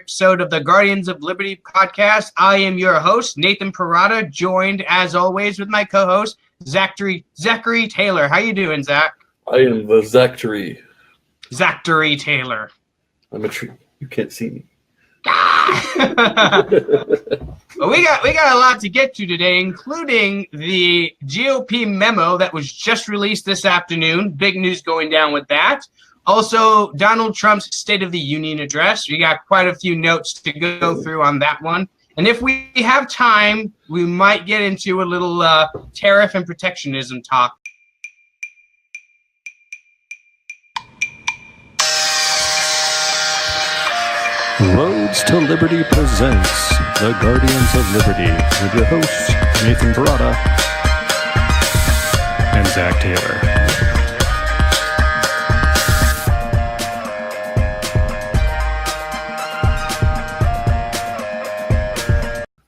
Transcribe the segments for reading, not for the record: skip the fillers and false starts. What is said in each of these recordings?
episode of the Guardians of Liberty podcast. I am your host, Nathan Parada, joined as always with my co-host, Zachary Taylor. How you doing, Zach? I am the Zachary. Zachary Taylor. I'm a tree. You can't see me. Well, we got a lot to get to today, including the GOP memo that was just released this afternoon. Big news going down with that. Also, Donald Trump's State of the Union address. We got quite a few notes to go through on that one. And if we have time, we might get into a little tariff and protectionism talk. Roads to Liberty presents the Guardians of Liberty with your hosts, Nathan Parada and Zach Taylor.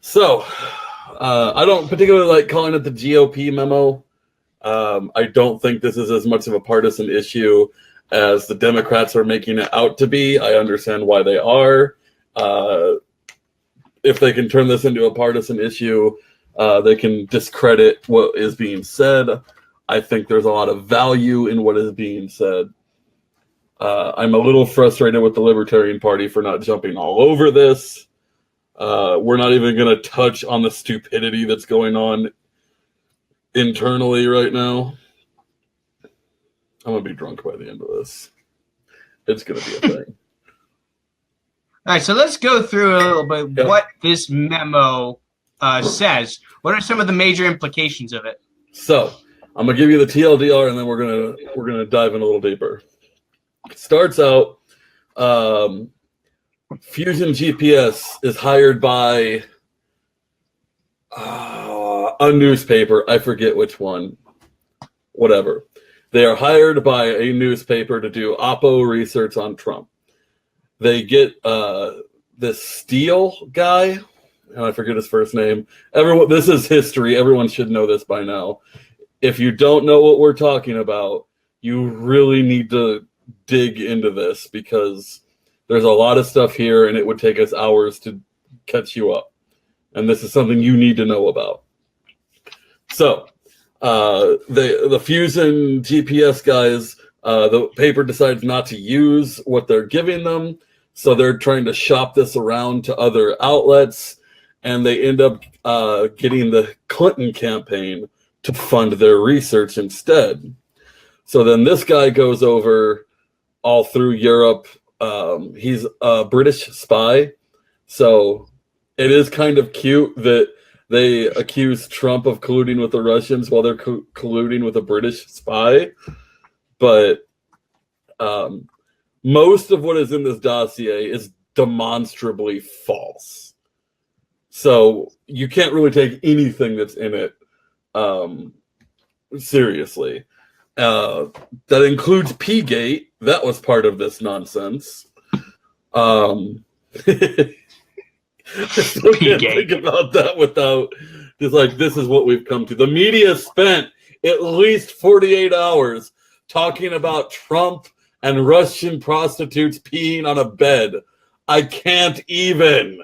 So, I don't particularly like calling it the GOP memo. I don't think this is as much of a partisan issue as the Democrats are making it out to be. I understand why they are. If they can turn this into a partisan issue, they can discredit what is being said. I think there's a lot of value in what is being said. I'm a little frustrated with the Libertarian Party for not jumping all over this. We're not even going to touch on the stupidity that's going on internally right now. I'm going to be drunk by the end of this. It's going to be a thing. All right, so let's go through a little bit what this memo says. What are some of the major implications of it? So I'm going to give you the TLDR, and then we're gonna dive in a little deeper. It starts out, Fusion GPS is hired by a newspaper. I forget which one. Whatever. They are hired by a newspaper to do Oppo research on Trump. They get this Steele guy, and I forget his first name. Everyone, this is history. Everyone should know this by now. If you don't know what we're talking about, you really need to dig into this because there's a lot of stuff here, and it would take us hours to catch you up. And this is something you need to know about. So, the Fusion GPS guys, the paper decides not to use what they're giving them, so they're trying to shop this around to other outlets, and they end up getting the Clinton campaign to fund their research instead. So then this guy goes over all through Europe. He's a British spy, so it is kind of cute that they accuse Trump of colluding with the Russians while they're colluding with a British spy. But most of what is in this dossier is demonstrably false. So you can't really take anything that's in it seriously. That includes P-Gate. That was part of this nonsense. I still can't think about that without just like, this is what we've come to. The media spent at least 48 hours talking about Trump and Russian prostitutes peeing on a bed. I can't even.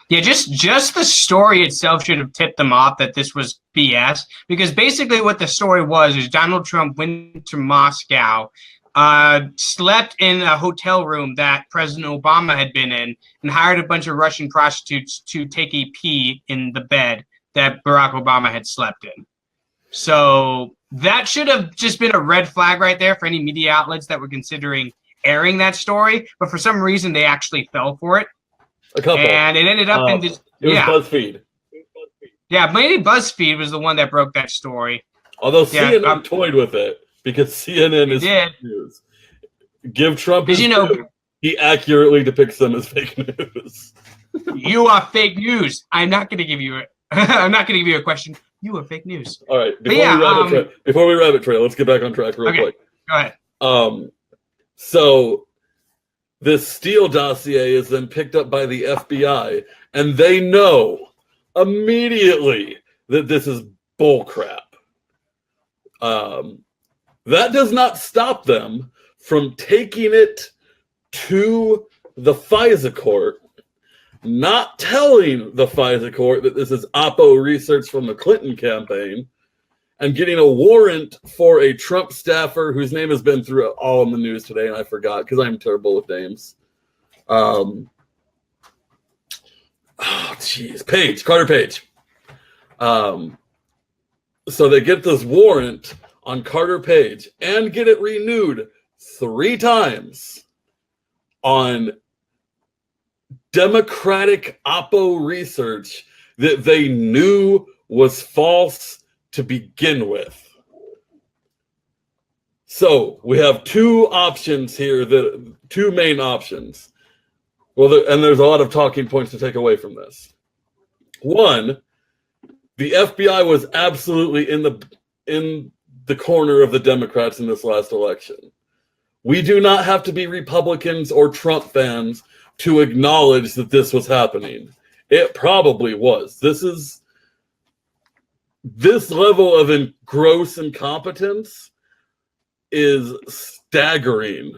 Yeah, just the story itself should have tipped them off that this was BS. Because basically what the story was is Donald Trump went to Moscow, slept in a hotel room that President Obama had been in, and hired a bunch of Russian prostitutes to take a pee in the bed that Barack Obama had slept in. So that should have just been a red flag right there for any media outlets that were considering airing that story. But for some reason, they actually fell for it. A couple. And it ended up in this. It was BuzzFeed. Yeah, maybe BuzzFeed was the one that broke that story. Although CNN toyed with it because CNN is fake news. Give Trump his due. He accurately depicts them as fake news. You are fake news. I'm not going to give you a question. You are fake news. All right. Before we rabbit trail, let's get back on track real quick. Go ahead. So this Steele dossier is then picked up by the FBI, and they know immediately that this is bullcrap. That does not stop them from taking it to the FISA court not telling the FISA court that this is Oppo research from the Clinton campaign, and getting a warrant for a Trump staffer whose name has been through all in the news today, and I forgot because I'm terrible with names. Carter Page. So they get this warrant on Carter Page and get it renewed 3 times on Democratic Oppo research that they knew was false to begin with. So we have 2 options here, 2 main options. Well, and there's a lot of talking points to take away from this. 1, the FBI was absolutely in the corner of the Democrats in this last election. We do not have to be Republicans or Trump fans to acknowledge that this was happening. It probably was. This level of gross incompetence is staggering,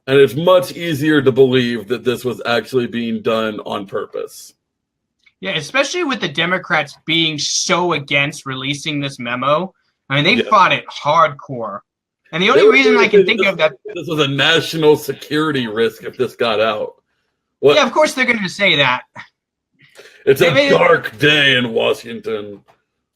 and it's much easier to believe that this was actually being done on purpose. Yeah, especially with the Democrats being so against releasing this memo. I mean, they fought it hardcore. And the only reason I can think of that... This was a national security risk if this got out. What? Yeah, of course they're going to say that. It's a dark day in Washington.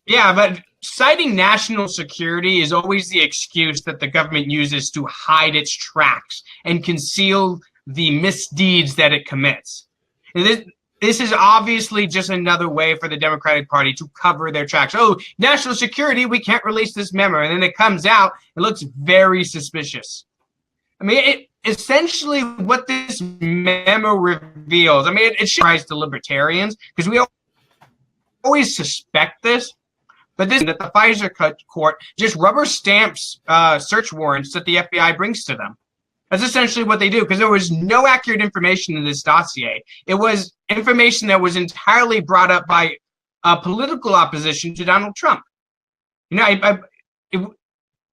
Yeah, but citing national security is always the excuse that the government uses to hide its tracks and conceal the misdeeds that it commits. And this is obviously just another way for the Democratic Party to cover their tracks. Oh, national security, we can't release this memo. And then it comes out, it looks very suspicious. I mean, essentially what this memo reveals, I mean, it surprise the libertarians because we always suspect this. But this that the FISA court just rubber stamps search warrants that the FBI brings to them. That's essentially what they do because there was no accurate information in this dossier. It was information that was entirely brought up by political opposition to Donald Trump. You know,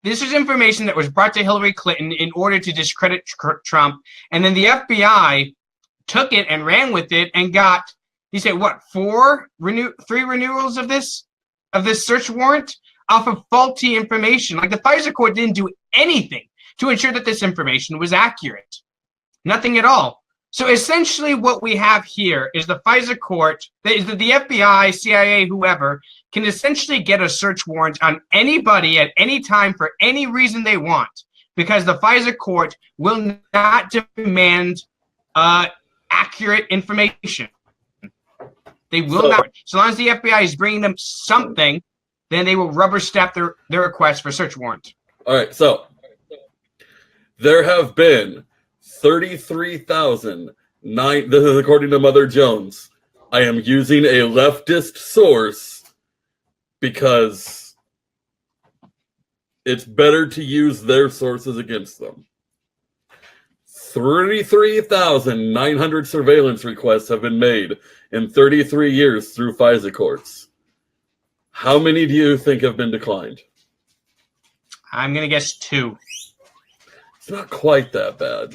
this is information that was brought to Hillary Clinton in order to discredit Trump, and then the FBI took it and ran with it and got, you say what, 3 renewals of this search warrant off of faulty information. Like the FISA court didn't do anything to ensure that this information was accurate. Nothing at all. So essentially what we have here is the FISA court, the FBI, CIA, whoever, can essentially get a search warrant on anybody at any time for any reason they want because the FISA court will not demand accurate information. They will not. So long as the FBI is bringing them something, then they will rubber stamp their request for search warrant. All right, so there have been 33,009. This is according to Mother Jones. I am using a leftist source because it's better to use their sources against them. 33,900 surveillance requests have been made in 33 years through FISA courts. How many do you think have been declined? I'm going to guess 2. It's not quite that bad.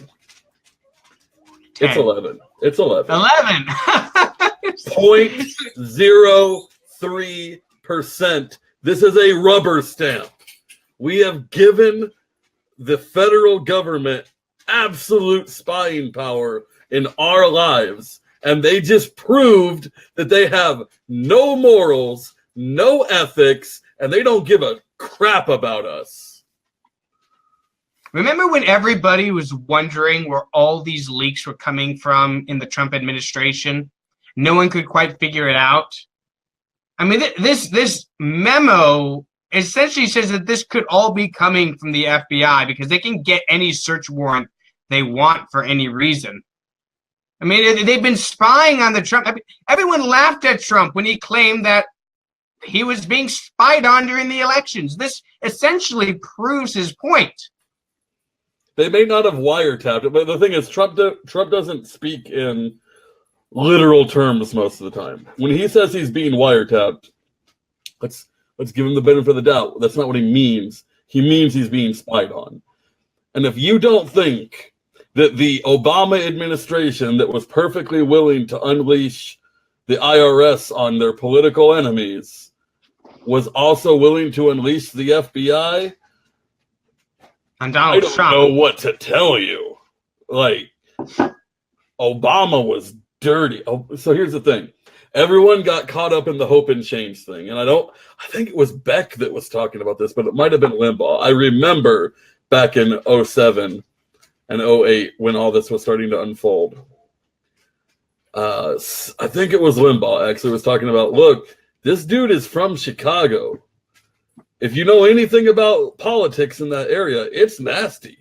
10. It's 11. It's 11. 11! 0.03%. This is a rubber stamp. We have given the federal government absolute spying power in our lives, and they just proved that they have no morals, no ethics, and they don't give a crap about us. Remember when everybody was wondering where all these leaks were coming from in the Trump administration? No one could quite figure it out. I mean, this memo essentially says that this could all be coming from the FBI because they can get any search warrant they want for any reason. I mean, they've been spying on the Trump. I mean, everyone laughed at Trump when he claimed that he was being spied on during the elections. This essentially proves his point. They may not have wiretapped it, but the thing is, Trump doesn't speak in literal terms most of the time. When he says he's being wiretapped, let's give him the benefit of the doubt. That's not what he means. He means he's being spied on. And if you don't think that the Obama administration that was perfectly willing to unleash the IRS on their political enemies was also willing to unleash the FBI? On Donald Trump. Trump. I don't know what to tell you. Like, Obama was dirty. Oh, so here's the thing. Everyone got caught up in the hope and change thing. And I think it was Beck that was talking about this, but it might have been Limbaugh. I remember back in 07 and 08 when all this was starting to unfold. I think it was Limbaugh actually was talking about, look, this dude is from Chicago. If you know anything about politics in that area, it's nasty.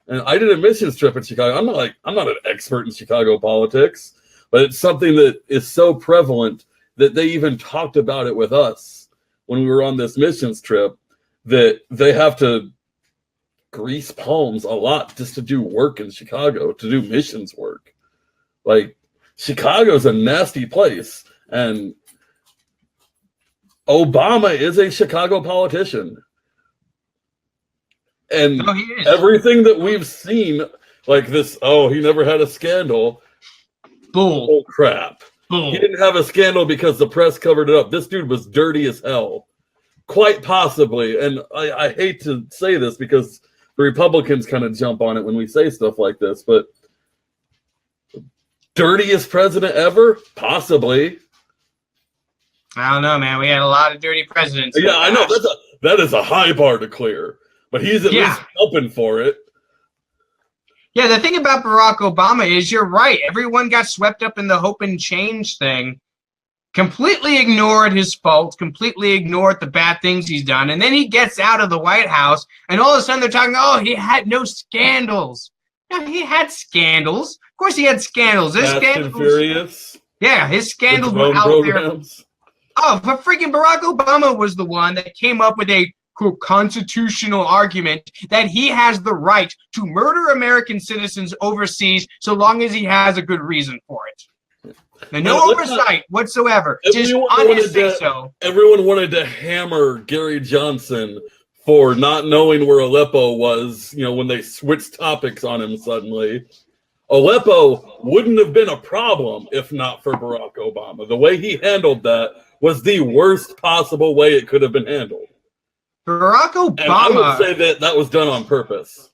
And I did a missions trip in Chicago. I'm not an expert in Chicago politics, but it's something that is so prevalent that they even talked about it with us when we were on this missions trip, that they have to grease palms a lot just to do work in Chicago, to do missions work. Like, Chicago's a nasty place, and Obama is a Chicago politician. And everything that we've seen, like this, he never had a scandal. Bull crap. Bull. He didn't have a scandal because the press covered it up. This dude was dirty as hell. Quite possibly. And I hate to say this because the Republicans kind of jump on it when we say stuff like this, but dirtiest president ever? Possibly. I don't know, man. We had a lot of dirty presidents. Yeah, I know. That is a high bar to clear. But he's at least helping for it. Yeah, the thing about Barack Obama is you're right. Everyone got swept up in the hope and change thing, completely ignored his faults, completely ignored the bad things he's done. And then he gets out of the White House, and all of a sudden they're talking, he had no scandals. No, he had scandals. Of course he had scandals. His scandals, Furious. Yeah, his scandals were out programs. There. Oh, but freaking Barack Obama was the one that came up with a constitutional argument that he has the right to murder American citizens overseas so long as he has a good reason for it. Now, no oversight whatsoever. Just honest say so. Everyone wanted to hammer Gary Johnson for not knowing where Aleppo was, when they switched topics on him suddenly. Aleppo wouldn't have been a problem if not for Barack Obama. The way he handled that was the worst possible way it could have been handled. Barack Obama, and I would say that was done on purpose.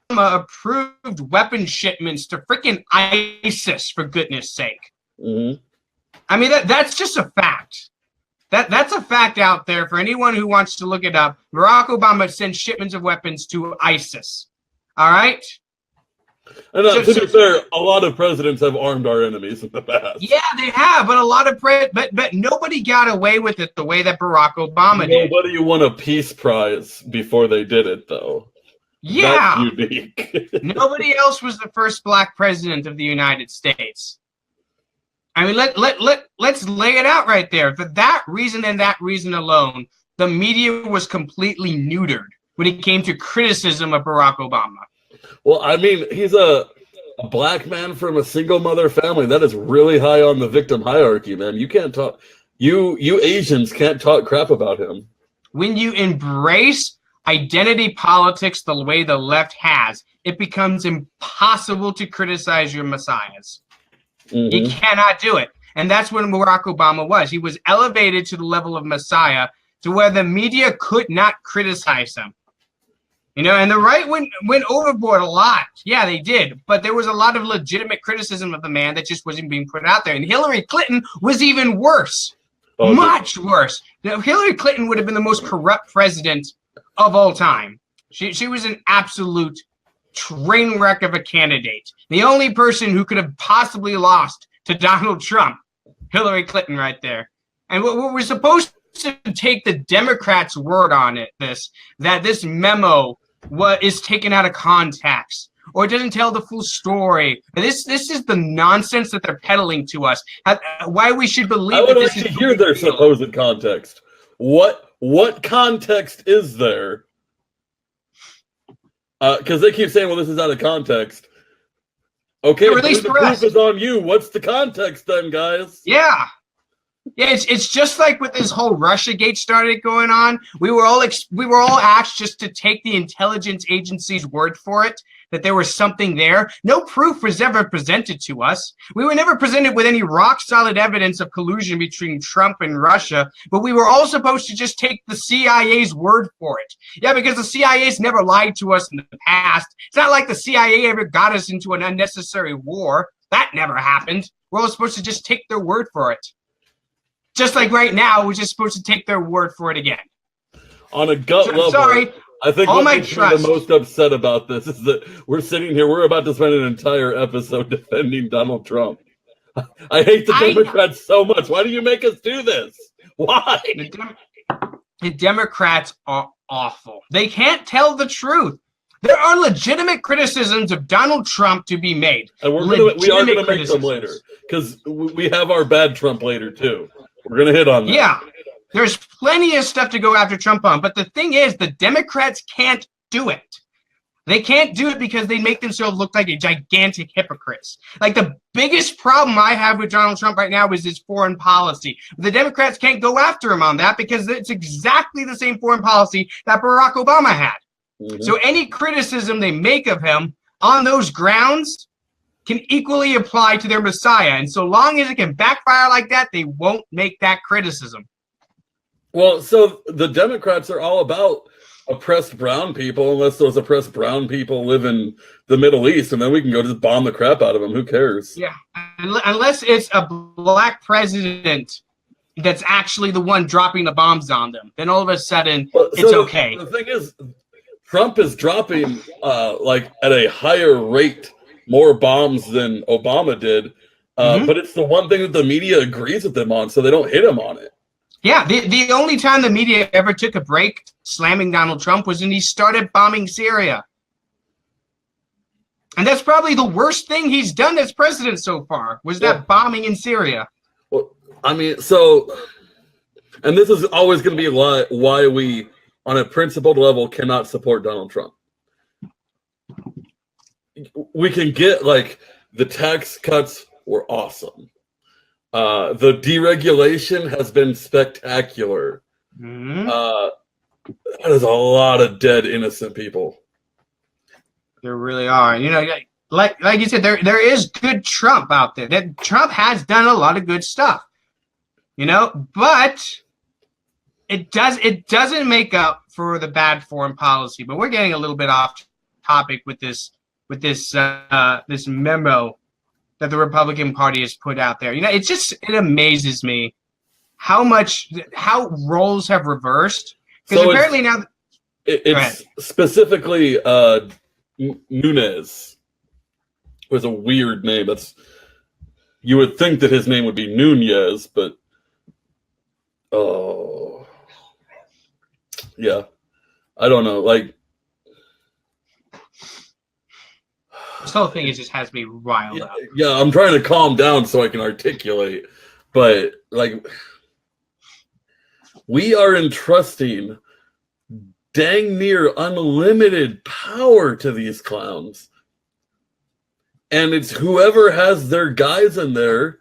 Obama approved weapon shipments to freaking ISIS, for goodness sake. Mm-hmm. I mean, that's just a fact. That's a fact out there for anyone who wants to look it up. Barack Obama sent shipments of weapons to ISIS. All right? And to be fair, a lot of presidents have armed our enemies in the past. Yeah, they have, but a lot of but nobody got away with it the way that Barack Obama did. Nobody won a peace prize before they did it, though. Yeah, that's unique. Nobody else was the first black president of the United States. I mean, let's lay it out right there. For that reason and that reason alone, the media was completely neutered when it came to criticism of Barack Obama. Well, I mean, he's a black man from a single mother family. That is really high on the victim hierarchy, man. You can't talk. You Asians can't talk crap about him. When you embrace identity politics the way the left has, it becomes impossible to criticize your messiahs. Mm-hmm. You cannot do it. And that's when Barack Obama was. He was elevated to the level of messiah to where the media could not criticize him. And the right went overboard a lot. Yeah, they did. But there was a lot of legitimate criticism of the man that just wasn't being put out there. And Hillary Clinton was even worse. Much worse. Now, Hillary Clinton would have been the most corrupt president of all time. She was an absolute train wreck of a candidate. The only person who could have possibly lost to Donald Trump, Hillary Clinton right there. And what we're supposed to take the Democrats' word on it, that this memo is taken out of context, or it doesn't tell the full story. This is the nonsense that they're peddling to us. Why we should believe I would that this like to hear their supposed context. What context is there? Because they keep saying, well, this is out of context. Okay, the proof is on you. What's the context then, guys? Yeah. Yeah, it's just like with this whole Russiagate started going on. We were all asked just to take the intelligence agency's word for it that there was something there. No proof was ever presented to us. We were never presented with any rock solid evidence of collusion between Trump and Russia, but we were all supposed to just take the CIA's word for it. Yeah, because the CIA's never lied to us in the past. It's not like the CIA ever got us into an unnecessary war. That never happened. We're all supposed to just take their word for it. Just like right now, we're just supposed to take their word for it again. On a gut level, sorry. I think All what my makes me trust. the most upset about this is that we're sitting here, we're about to spend an entire episode defending Donald Trump. I hate the Democrats so much. Why do you make us do this? Why? The Democrats are awful. They can't tell the truth. There are legitimate criticisms of Donald Trump to be made. And we are going to make them later, because we have our bad Trump later, too. We're going to hit on that. Yeah. There's plenty of stuff to go after Trump on, but the thing is, the Democrats can't do it. They can't do it because they make themselves look like a gigantic hypocrites. Like, the biggest problem I have with Donald Trump right now is his foreign policy. The Democrats can't go after him on that because it's exactly the same foreign policy that Barack Obama had. Mm-hmm. So any criticism they make of him on those grounds can equally apply to their Messiah. And so long as it can backfire like that, they won't make that criticism. Well, so the Democrats are all about oppressed brown people, unless those oppressed brown people live in the Middle East, and then we can go just bomb the crap out of them. Who cares? Yeah, unless it's a black president that's actually the one dropping the bombs on them, then all of a sudden it's okay. The thing is, Trump is dropping like at a higher rate more bombs than Obama did, but it's the one thing that the media agrees with them on, so they don't hit him on it. Yeah, the only time the media ever took a break slamming Donald Trump was when he started bombing Syria. And that's probably the worst thing he's done as president so far, was that bombing in Syria. Well, I mean, so, and this is always going to be why we, on a principled level, cannot support Donald Trump. We can get, like, the tax cuts were awesome. The deregulation has been spectacular. Mm-hmm. That is a lot of dead innocent people. There really are. You know, like you said, there is good Trump out there. That Trump has done a lot of good stuff. You know, but it doesn't make up for the bad foreign policy. But we're getting a little bit off topic with this memo that the Republican Party has put out there. You know, it amazes me how roles have reversed. Because apparently now it's specifically Nunes was a weird name. You would think that his name would be Nunez, but yeah, I don't know. Like, this whole thing just has me riled up. Yeah, I'm trying to calm down so I can articulate, but like, we are entrusting dang near unlimited power to these clowns. And it's whoever has their guys in there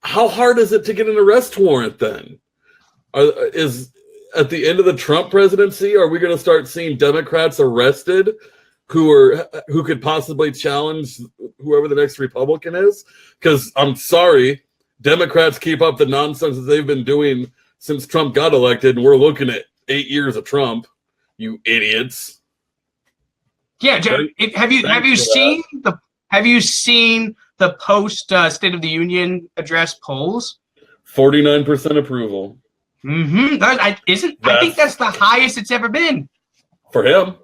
how hard is it to get an arrest warrant then? Is at the end of the Trump presidency, are we going to start seeing Democrats arrested who could possibly challenge whoever the next Republican is? Because I'm sorry, Democrats keep up the nonsense that they've been doing since Trump got elected, and we're looking at 8 years of Trump. You idiots! Yeah, have you seen the post State of the Union address polls? 49% approval. Mm-hmm. I think that's the highest it's ever been for him.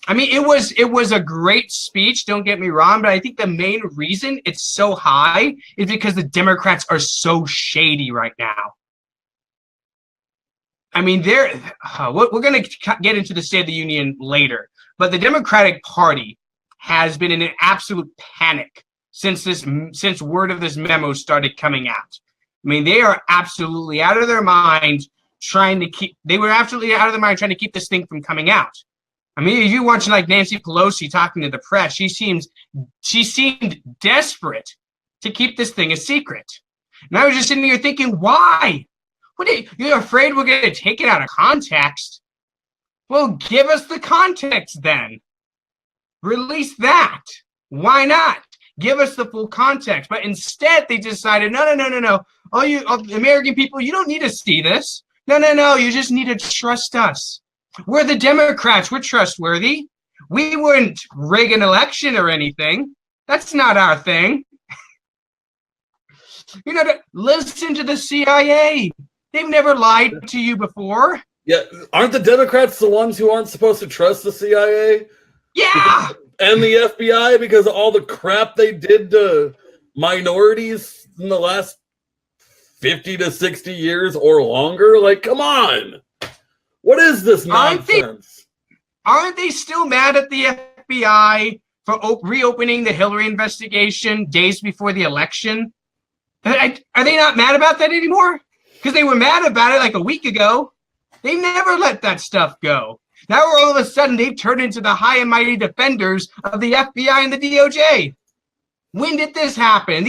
I mean, it was a great speech, don't get me wrong, but I think the main reason it's so high is because the Democrats are so shady right now. I mean, we're going to get into the State of the Union later, but the Democratic Party has been in an absolute panic since word of this memo started coming out. I mean, they are absolutely out of their mind trying to keep this thing from coming out. I mean, if you're watching like Nancy Pelosi talking to the press, she seemed desperate to keep this thing a secret. And I was just sitting here thinking, why? You're afraid we're going to take it out of context? Well, give us the context then. Release that. Why not? Give us the full context. But instead, they decided, no. All you American people, you don't need to see this. No. You just need to trust us. We're the Democrats. We're trustworthy. We wouldn't rig an election or anything. That's not our thing. Listen to the CIA. They've never lied to you before. Yeah, aren't the Democrats the ones who aren't supposed to trust the CIA? Yeah. And the FBI because of all the crap they did to minorities in the last 50 to 60 years or longer? Like, come on. What is this nonsense? Aren't they still mad at the FBI for reopening the Hillary investigation days before the election? Are they not mad about that anymore? Because they were mad about it like a week ago. They never let that stuff go. Now all of a sudden they've turned into the high and mighty defenders of the FBI and the DOJ. When did this happen?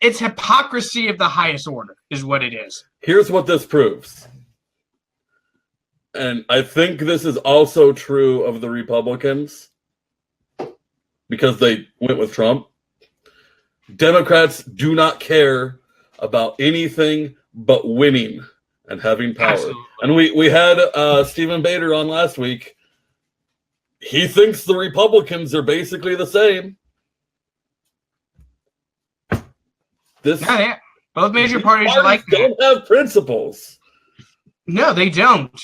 It's hypocrisy of the highest order is what it is. Here's what this proves. And I think this is also true of the Republicans because they went with Trump. Democrats do not care about anything but winning and having power. Absolutely. And we had Stephen Bader on last week. He thinks the Republicans are basically the same. Both major parties are like that. Don't have principles. No, they don't.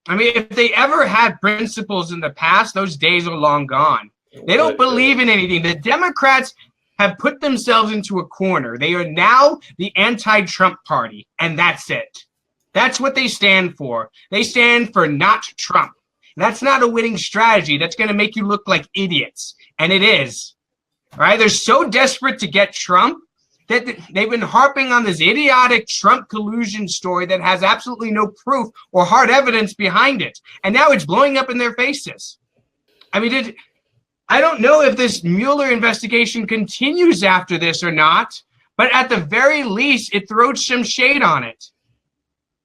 I mean, if they ever had principles in the past, those days are long gone. They don't believe in anything. The Democrats have put themselves into a corner. They are now the anti-Trump party, and that's it. That's what they stand for. They stand for not Trump. That's not a winning strategy. That's going to make you look like idiots, and it is. All right? They're so desperate to get Trump that they've been harping on this idiotic Trump collusion story that has absolutely no proof or hard evidence behind it, and now it's blowing up in their faces. I mean, I don't know if this Mueller investigation continues after this or not, but at the very least, it throws some shade on it.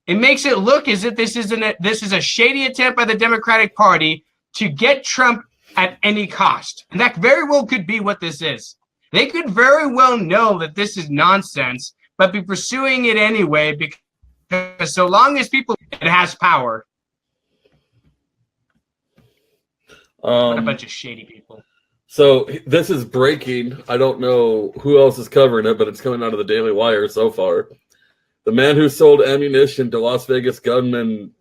It makes it look as if this is a shady attempt by the Democratic Party to get Trump at any cost. And that very well could be what this is. They could very well know that this is nonsense, but be pursuing it anyway because so long as it has power. What a bunch of shady people. So this is breaking. I don't know who else is covering it, but it's coming out of the Daily Wire so far. The man who sold ammunition to Las Vegas gunmen,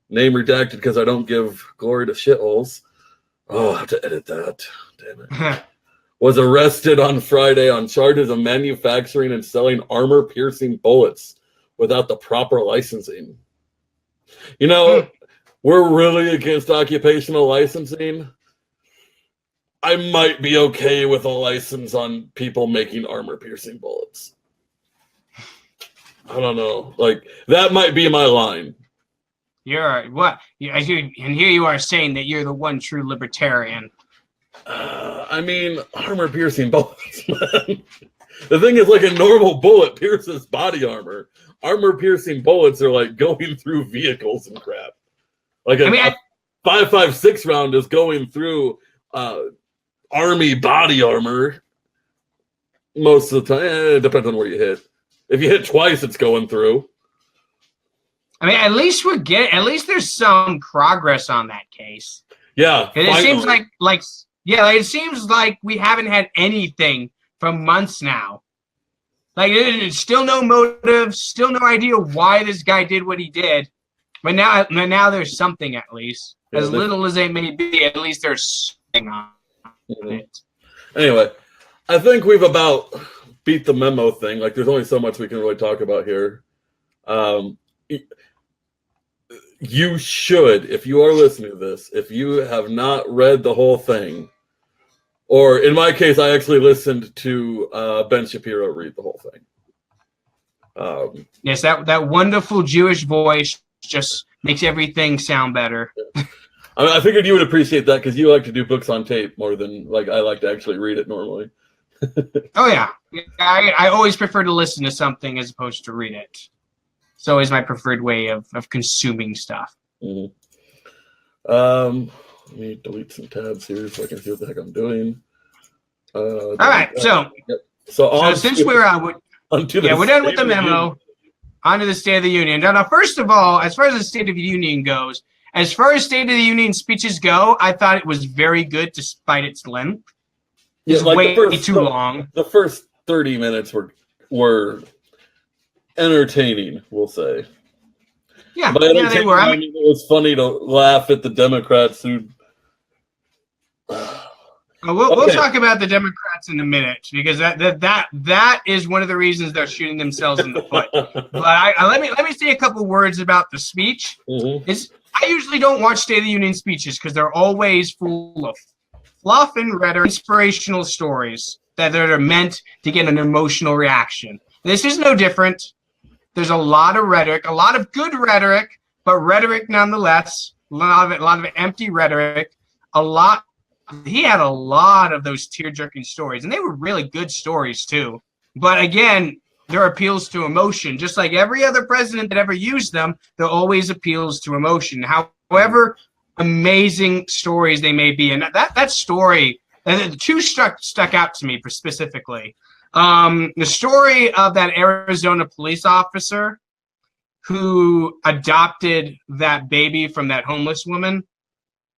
name redacted because I don't give glory to shitholes. Oh, I have to edit that. Damn it. Was arrested on Friday on charges of manufacturing and selling armor-piercing bullets without the proper licensing. You know, we're really against occupational licensing. I might be okay with a license on people making armor-piercing bullets. I don't know. Like, that might be my line. You're what? And here you are saying that you're the one true libertarian. I mean, armor-piercing bullets, man. The thing is, like, a normal bullet pierces body armor. Armor-piercing bullets are, like, going through vehicles and crap. Like, a 5.56 round is going through army body armor most of the time. It depends on where you hit. If you hit twice, it's going through. I mean, at least there's some progress on that case. Yeah, it seems it seems like we haven't had anything for months now. Like, there's still no motive, still no idea why this guy did what he did. But now there's something at least. As little as they may be, at least there's something on it. Anyway, I think we've about beat the Memo thing. Like, there's only so much we can really talk about here. You should, if you are listening to this, if you have not read the whole thing, or in my case, I actually listened to Ben Shapiro read the whole thing. Yes, that wonderful Jewish voice just makes everything sound better. I figured you would appreciate that because you like to do books on tape more than like I like to actually read it normally. Oh yeah, I always prefer to listen to something as opposed to read it. It's always my preferred way of consuming stuff. Mm-hmm. Let me delete some tabs here so I can see what the heck I'm doing. All right, so yep. So since we're we're done with the memo. On to the State of the Union. Now, first of all, as far as the State of the Union goes, as far as State of the Union speeches go, I thought it was very good despite its length. It's way too long. The first 30 minutes were entertaining, we'll say. Yeah, by they were. I mean, it was funny to laugh at the Democrats who. We'll talk about the Democrats in a minute because that is one of the reasons they're shooting themselves in the foot. But let me say a couple words about the speech. Mm-hmm. I usually don't watch State of the Union speeches because they're always full of fluff and rhetoric, inspirational stories that are meant to get an emotional reaction. This is no different. There's a lot of rhetoric, a lot of good rhetoric, but rhetoric nonetheless. A lot of empty rhetoric. He had a lot of those tear-jerking stories, and they were really good stories too. But again, there are appeals to emotion. Just like every other president that ever used them, there always appeals to emotion. However amazing stories they may be, and that story, and the two stuck out to me specifically. The story of that Arizona police officer who adopted that baby from that homeless woman,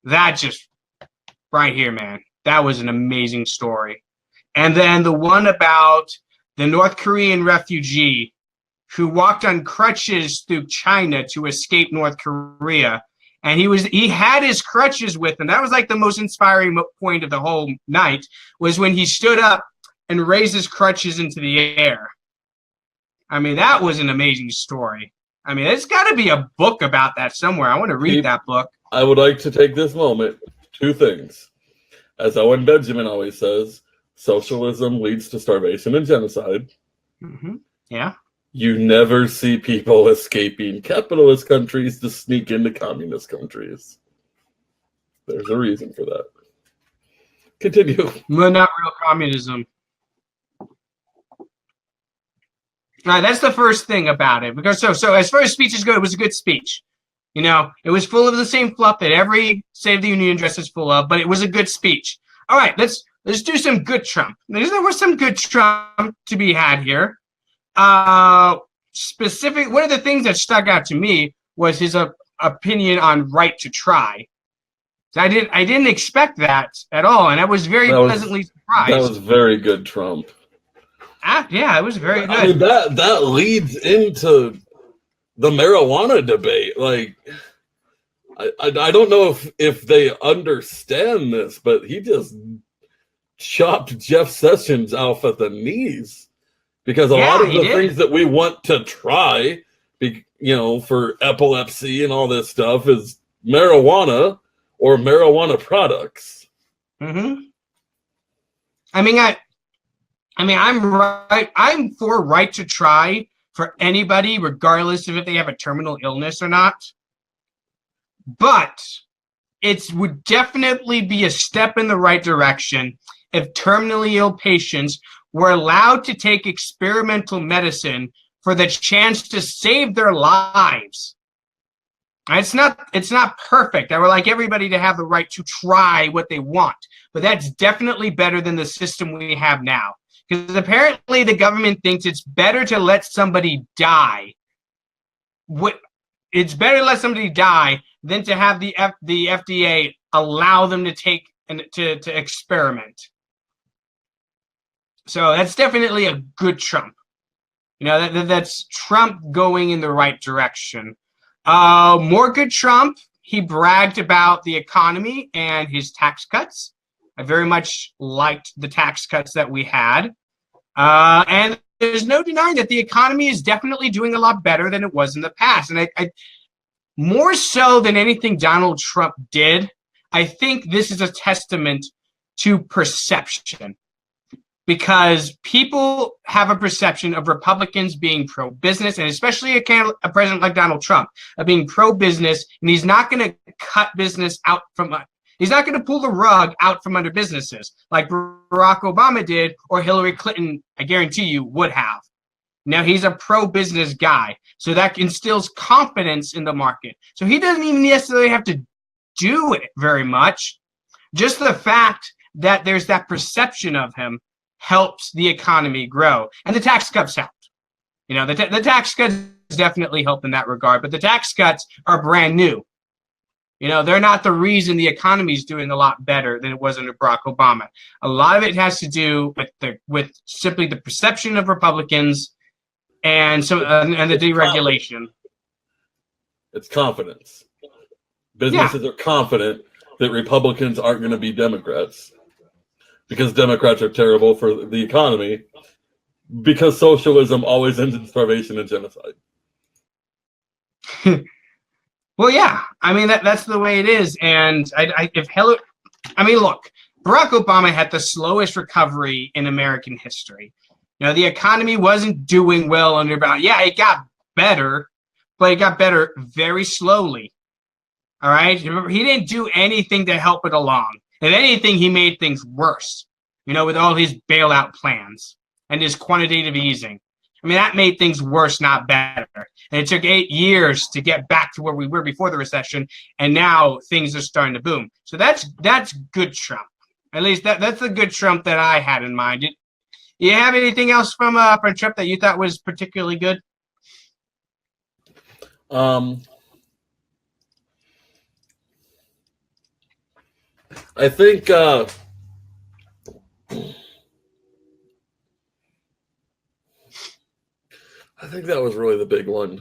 that just right here, man. That was an amazing story. And then the one about the North Korean refugee who walked on crutches through China to escape North Korea. And he had his crutches with him. That was like the most inspiring point of the whole night, was when he stood up and raised his crutches into the air. I mean, that was an amazing story. I mean, there's got to be a book about that somewhere. I want to read that book. I would like to take this moment. Two things. As Owen Benjamin always says, socialism leads to starvation and genocide. Mm-hmm. Yeah. You never see people escaping capitalist countries to sneak into communist countries. There's a reason for that. Continue. Well, not real communism. All right, that's the first thing about it. Because so as far as speeches go, it was a good speech. You know, it was full of the same fluff that every State of the Union address is full of, but it was a good speech. All right, let's do some good Trump. There was some good Trump to be had here. One of the things that stuck out to me was his opinion on right to try. I didn't expect that at all, and I was pleasantly surprised. That was very good Trump. Yeah, it was very good. I mean, that leads into the marijuana debate. Like, I don't know if they understand this, but he just chopped Jeff Sessions off at the knees because a lot of the things that we want to try, for epilepsy and all this stuff is marijuana or marijuana products. Mm-hmm. I mean, I'm for right to try for anybody, regardless of if they have a terminal illness or not. But it would definitely be a step in the right direction if terminally ill patients were allowed to take experimental medicine for the chance to save their lives. It's not perfect. I would like everybody to have the right to try what they want, but that's definitely better than the system we have now. Because apparently the government thinks it's better to let somebody die. It's better to let somebody die than to have the FDA allow them to take and to experiment. So that's definitely a good Trump. That's Trump going in the right direction. More good Trump. He bragged about the economy and his tax cuts. I very much liked the tax cuts that we had. And there's no denying that the economy is definitely doing a lot better than it was in the past. And I more so than anything Donald Trump did, I think this is a testament to perception. Because people have a perception of Republicans being pro-business, and especially a president like Donald Trump, of being pro-business, and he's not going to cut business out from he's not going to pull the rug out from under businesses like Barack Obama did or Hillary Clinton, I guarantee you, would have. Now, he's a pro-business guy, so that instills confidence in the market. So he doesn't even necessarily have to do it very much. Just the fact that there's that perception of him helps the economy grow. And the tax cuts helped. You know, the tax cuts definitely helped in that regard, but the tax cuts are brand new. You know, they're not the reason the economy is doing a lot better than it was under Barack Obama. A lot of it has to do with simply the perception of Republicans and the deregulation. It's confidence. Businesses are confident that Republicans aren't going to be Democrats because Democrats are terrible for the economy, because socialism always ends in starvation and genocide. Well, yeah, I mean that's the way it is, and look, Barack Obama had the slowest recovery in American history. You know, the economy wasn't doing well under Obama. Yeah, it got better, but it got better very slowly. All right, remember, he didn't do anything to help it along. If anything, he made things worse. You know, with all his bailout plans and his quantitative easing. I mean, that made things worse, not better. And it took 8 years to get back to where we were before the recession, and now things are starting to boom. So that's good Trump. At least that's the good Trump that I had in mind. Do you have anything else from Trump that you thought was particularly good? I think that was really the big one.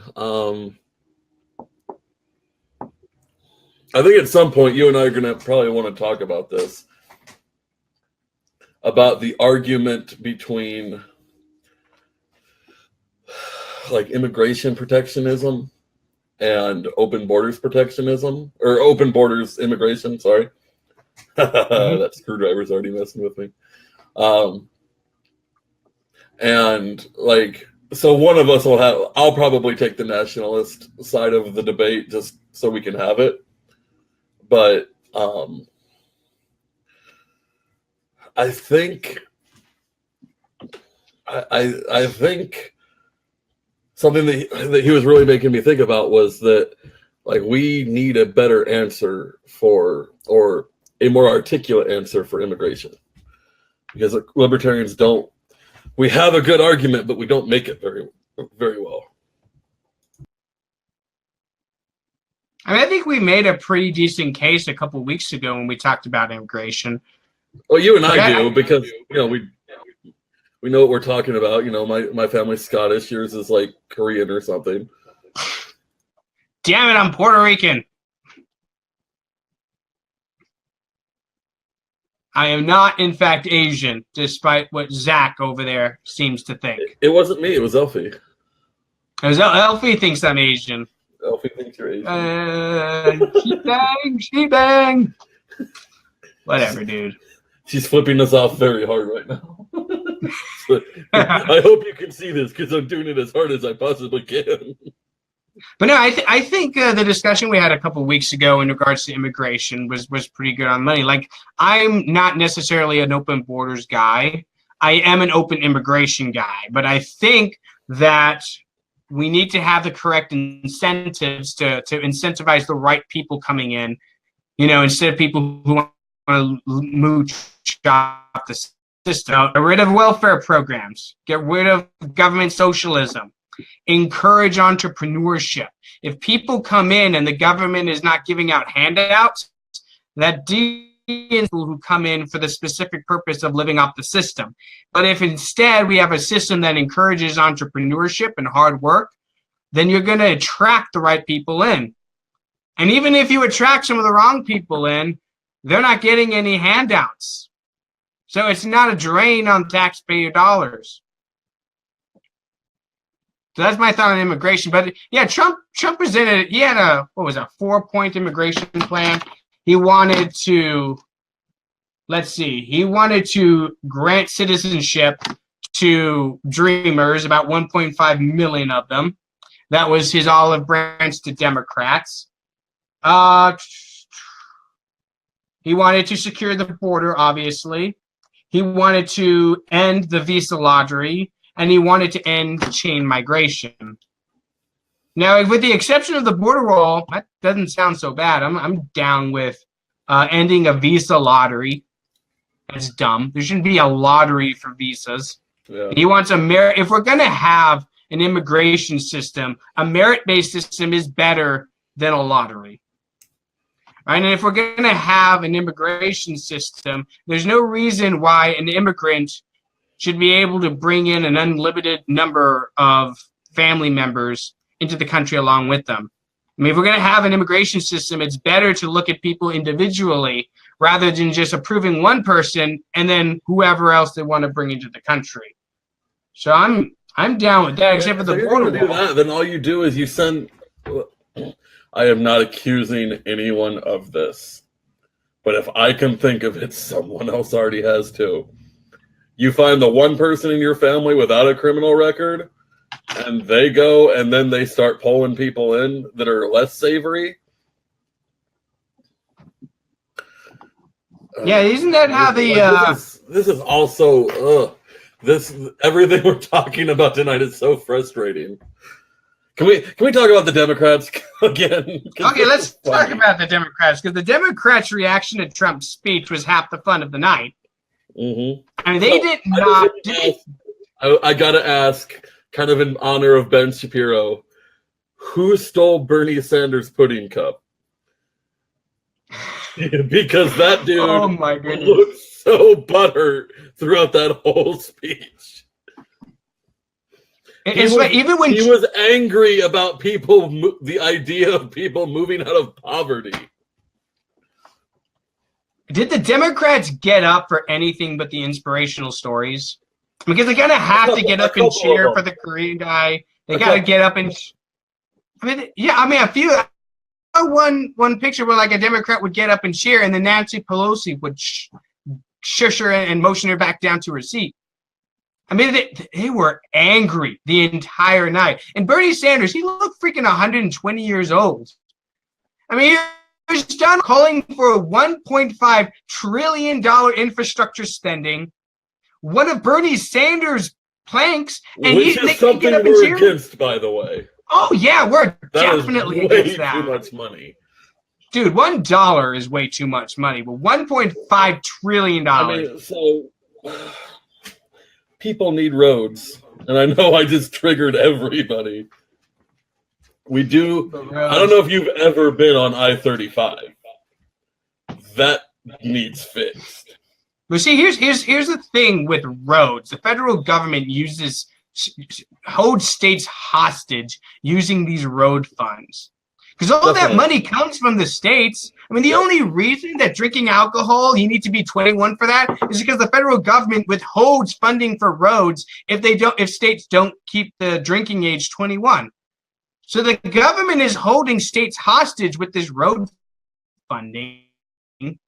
I think at some point you and I are going to probably want to talk about this, about the argument between like immigration protectionism and open borders protectionism, or open borders immigration, sorry. That screwdriver's already messing with me. And like, so one of us I'll probably take the nationalist side of the debate just so we can have it. But I think something that he was really making me think about was that, like, we need a better answer or a more articulate answer for immigration, because libertarians we have a good argument, but we don't make it very, very well. I mean, I think we made a pretty decent case a couple of weeks ago when we talked about immigration. Well, you and I do, because you know we know what we're talking about. You know, my family's Scottish, yours is like Korean or something. Damn it, I'm Puerto Rican. I am not, in fact, Asian, despite what Zach over there seems to think. It wasn't me. It was Elfie. Elfie thinks I'm Asian. Elfie thinks you're Asian. She bang. Whatever, dude. She's flipping us off very hard right now. I hope you can see this, because I'm doing it as hard as I possibly can. But no, I think the discussion we had a couple of weeks ago in regards to immigration was pretty good on money. Like, I'm not necessarily an open borders guy. I am an open immigration guy. But I think that we need to have the correct incentives to incentivize the right people coming in, you know, instead of people who want to mooch off the system. Get rid of welfare programs. Get rid of government socialism. Encourage entrepreneurship. If people come in and the government is not giving out handouts, that people who come in for the specific purpose of living off the system. But if instead we have a system that encourages entrepreneurship and hard work, then you're going to attract the right people in. And even if you attract some of the wrong people in, they're not getting any handouts. So it's not a drain on taxpayer dollars. So that's my thought on immigration. But yeah, Trump presented, he had a 4-point immigration plan. He wanted to, he wanted to grant citizenship to dreamers, about 1.5 million of them. That was his olive branch to Democrats. He wanted to secure the border, obviously. He wanted to end the visa lottery. And he wanted to end chain migration. Now, with the exception of the border wall, that doesn't sound so bad. I'm down with ending a visa lottery. That's dumb. There shouldn't be a lottery for visas. Yeah. He wants a merit. If we're going to have an immigration system, a merit-based system is better than a lottery. Right? And if we're going to have an immigration system, there's no reason why an immigrant should be able to bring in an unlimited number of family members into the country along with them. I mean, if we're going to have an immigration system, it's better to look at people individually rather than just approving one person and then whoever else they want to bring into the country. So I'm down with that, except for the border do that, then all you do is you send. I am not accusing anyone of this, but if I can think of it, someone else already has too. You find the one person in your family without a criminal record, and they go and then they start pulling people in that are less savory. Yeah, isn't that how the this is also everything we're talking about tonight is so frustrating. Can we talk about the Democrats again? Okay, let's talk about the Democrats, because the Democrats' reaction to Trump's speech was half the fun of the night. Mm-hmm. I mean, they did not. I gotta ask, kind of in honor of Ben Shapiro, who stole Bernie Sanders' pudding cup? Because that dude oh my goodness, looked so butthurt throughout that whole speech. Even when he was angry about the idea of people moving out of poverty. Did the Democrats get up for anything but the inspirational stories? Because they kind of have to get up and cheer for the Korean guy. They got to get up and. A few. One picture where like a Democrat would get up and cheer, and then Nancy Pelosi would shush her and motion her back down to her seat. I mean, they were angry the entire night. And Bernie Sanders, he looked freaking 120 years old. I mean, he was done calling for a $1.5 trillion infrastructure spending. One of Bernie Sanders' planks, and which is something we're against, by the way. Oh yeah, we're that definitely is way against that. Too much money, dude. $1 is way too much money, but $1.5 trillion. I mean, so people need roads, and I know I just triggered everybody. We do. I don't know if you've ever been on I-35. That needs fixed. But see, here's the thing with roads. The federal government holds states hostage using these road funds. Because all that money comes from the states. I mean, the only reason that drinking alcohol, you need to be 21 for that, is because the federal government withholds funding for roads if states don't keep the drinking age 21. So the government is holding states hostage with this road funding.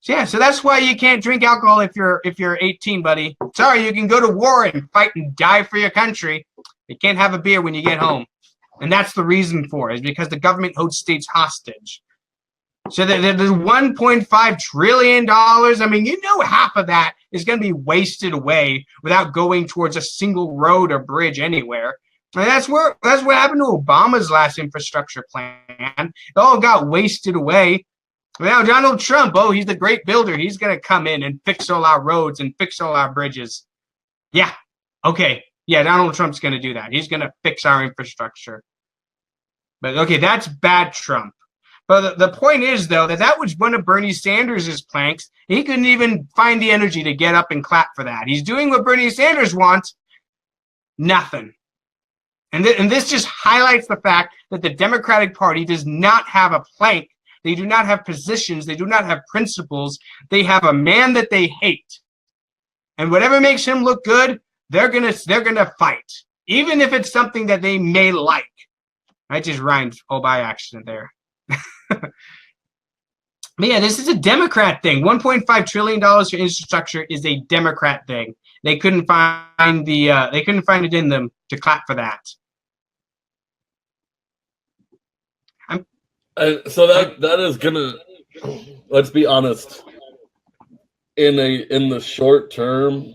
So that's why you can't drink alcohol if you're 18, buddy. Sorry, you can go to war and fight and die for your country. You can't have a beer when you get home. And that's the reason for it, is because the government holds states hostage. So there's $1.5 trillion. I mean, half of that is going to be wasted away without going towards a single road or bridge anywhere. And that's what happened to Obama's last infrastructure plan. It all got wasted away. Now Donald Trump, he's the great builder. He's going to come in and fix all our roads and fix all our bridges. Yeah. Okay. Yeah, Donald Trump's going to do that. He's going to fix our infrastructure. But, okay, that's bad Trump. But the point is, though, that was one of Bernie Sanders' planks. He couldn't even find the energy to get up and clap for that. He's doing what Bernie Sanders wants. Nothing. And this just highlights the fact that the Democratic Party does not have a plank. They do not have positions. They do not have principles. They have a man that they hate. And whatever makes him look good, they're gonna fight, even if it's something that they may like. I just rhymed all by accident there. But yeah, this is a Democrat thing. $1.5 trillion for infrastructure is a Democrat thing. They couldn't find it in them to clap for that. So that is gonna, let's be honest, in the short term,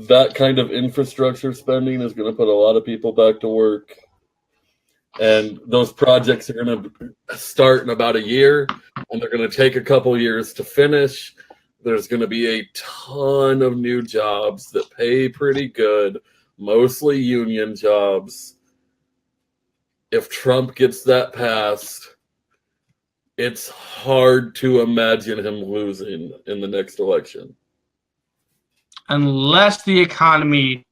that kind of infrastructure spending is going to put a lot of people back to work. And those projects are going to start in about a year, and they're going to take a couple years to finish. There's going to be a ton of new jobs that pay pretty good, mostly union jobs. If Trump gets that passed, it's hard to imagine him losing in the next election. Unless the economy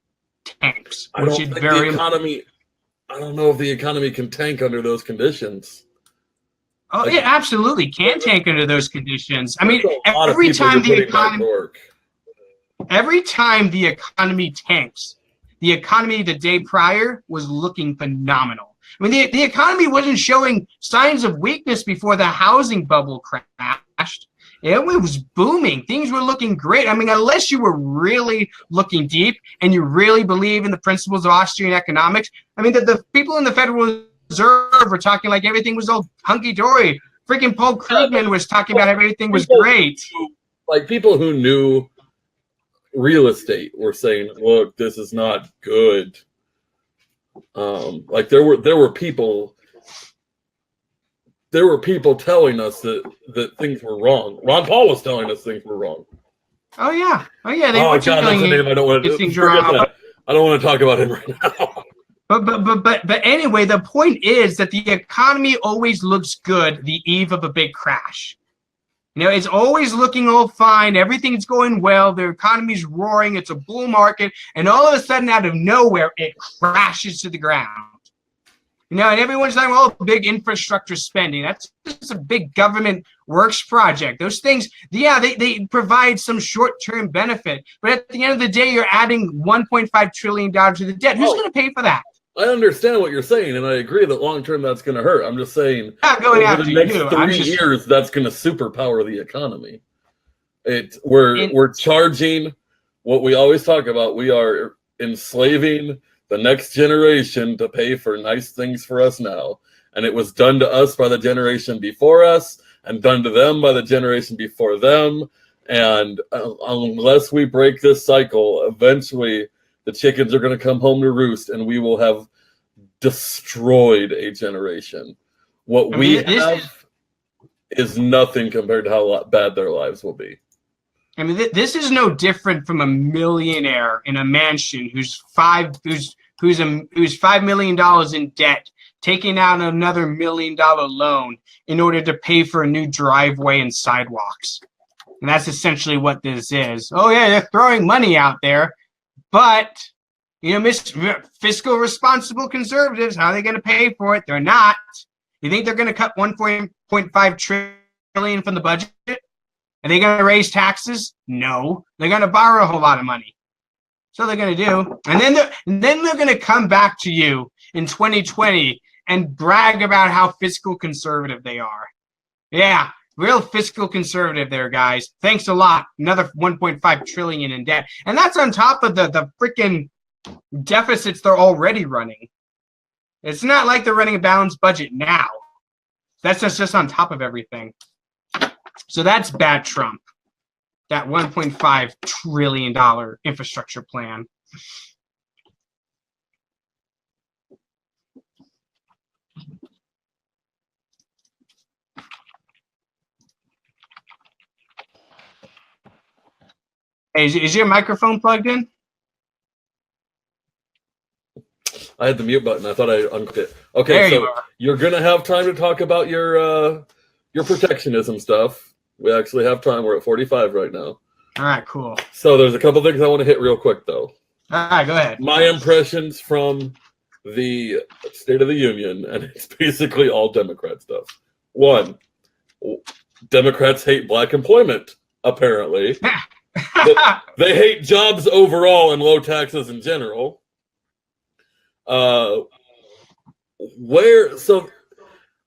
tanks, which is very economy. I don't know if the economy can tank under those conditions. Oh, Like, it absolutely can tank under those conditions. I mean, a lot of every people time the getting back to economy, work. every time the economy tanks, the economy the day prior was looking phenomenal. I mean, the economy wasn't showing signs of weakness before the housing bubble crashed. It was booming. Things were looking great. I mean, unless you were really looking deep and you really believe in the principles of Austrian economics, I mean, the people in the Federal Reserve were talking like everything was all hunky-dory. Freaking Paul Krugman was talking about everything was great. Like, people who knew real estate were saying, look, this is not good. Like, there were people telling us that things were wrong. Ron Paul was telling us things were wrong. Oh yeah. They were God, that's a name I don't want to forget that. I don't want to talk about him right now. But anyway, the point is that the economy always looks good the eve of a big crash. You know, it's always looking all fine. Everything's going well. The economy's roaring. It's a bull market. And all of a sudden, out of nowhere, it crashes to the ground. You know, and everyone's talking about big infrastructure spending. That's just a big government works project. Those things, yeah, they provide some short-term benefit. But at the end of the day, you're adding $1.5 trillion to the debt. Who's going to pay for that? I understand what you're saying, and I agree that long-term that's going to hurt. I'm just saying, over the next 3 years, that's going to superpower the economy. We're charging what we always talk about. We are enslaving the next generation to pay for nice things for us now. And it was done to us by the generation before us and done to them by the generation before them. And unless we break this cycle, eventually the chickens are going to come home to roost and we will have destroyed a generation. What we have is nothing compared to how bad their lives will be. I mean, this is no different from a millionaire in a mansion who's $5 million in debt, taking out another $1 million loan in order to pay for a new driveway and sidewalks. And that's essentially what this is. Oh yeah, they're throwing money out there, but you know, fiscal responsible conservatives, how are they going to pay for it? They're not. You think they're going to cut $1.5 trillion from the budget? Are they going to raise taxes? No. They're going to borrow a whole lot of money. So they're going to do. And then they're going to come back to you in 2020 and brag about how fiscal conservative they are. Yeah, real fiscal conservative there, guys. Thanks a lot. Another $1.5 trillion in debt. And that's on top of the freaking deficits they're already running. It's not like they're running a balanced budget now. That's just on top of everything. So that's bad Trump. That $1.5 trillion infrastructure plan. Hey, is your microphone plugged in? I had the mute button. I thought I unclicked it. Okay, so you're going to have time to talk about your protectionism stuff. We actually have time. We're at 45 right now. All right, cool. So there's a couple things I want to hit real quick, though. All right, go ahead. My impressions from the State of the Union, and it's basically all Democrat stuff. One, Democrats hate black employment, apparently. They hate jobs overall and low taxes in general. So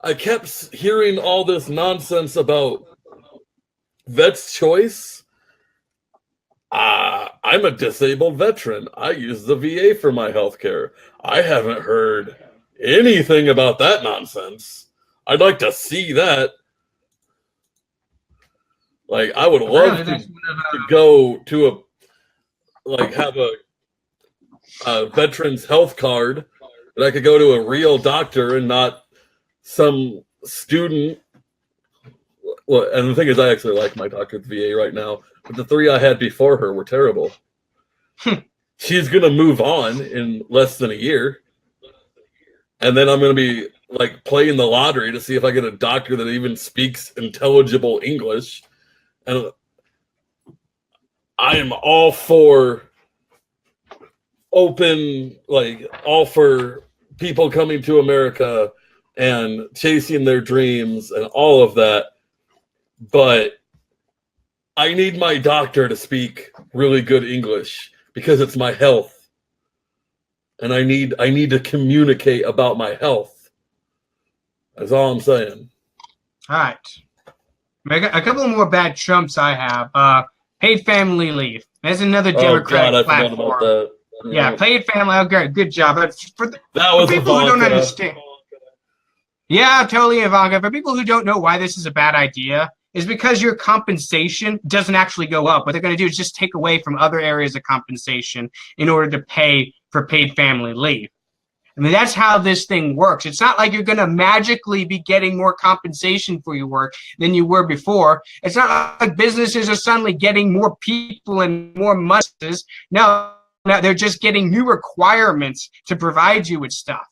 I kept hearing all this nonsense about vet's choice. I'm a disabled veteran. I use the VA for my health care. I haven't heard anything about that nonsense. I'd like to see that. Like, I would love to go to have a veteran's health card that I could go to a real doctor and not some student. Well, and the thing is, I actually like my doctor at the VA right now, but the 3 I had before her were terrible. She's going to move on in less than a year. And then I'm going to be like playing the lottery to see if I get a doctor that even speaks intelligible English. And I am all for all for people coming to America and chasing their dreams and all of that. But I need my doctor to speak really good English because it's my health. And I need to communicate about my health. That's all I'm saying. All right. A couple more bad Trumps I have. Paid family leave. There's another Democratic platform. Forgot about that. Yeah, paid family. Okay, good job. But for was people who don't Ivanka. understand. Yeah, totally, Ivanka. For people who don't know why this is a bad idea, is because your compensation doesn't actually go up. What they're going to do is just take away from other areas of compensation in order to pay for paid family leave. I mean, that's how this thing works. It's not like you're going to magically be getting more compensation for your work than you were before. It's not like businesses are suddenly getting more people and more muscles. No, they're just getting new requirements to provide you with stuff.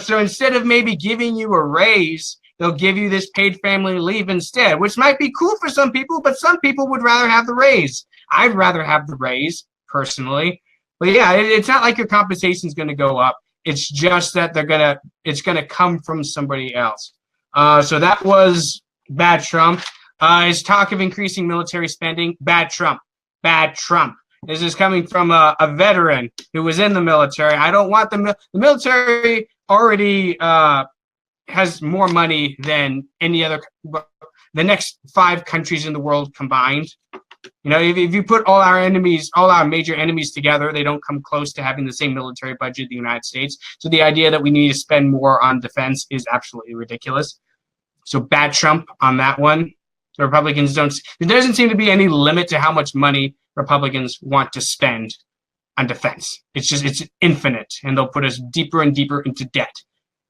So instead of maybe giving you a raise, they'll give you this paid family leave instead, which might be cool for some people, but some people would rather have the raise. I'd rather have the raise, personally. But yeah, it's not like your compensation is going to go up. It's just that it's going to come from somebody else. So that was bad Trump. His talk of increasing military spending, bad Trump. Bad Trump. This is coming from a veteran who was in the military. I don't want the military already has more money than any other, the next 5 countries in the world combined. If you put all our major enemies together, they don't come close to having the same military budget of the United States. So the idea that we need to spend more on defense is absolutely ridiculous. So bad Trump on that one. The Republicans there doesn't seem to be any limit to how much money Republicans want to spend on defense. It's infinite, and they'll put us deeper and deeper into debt.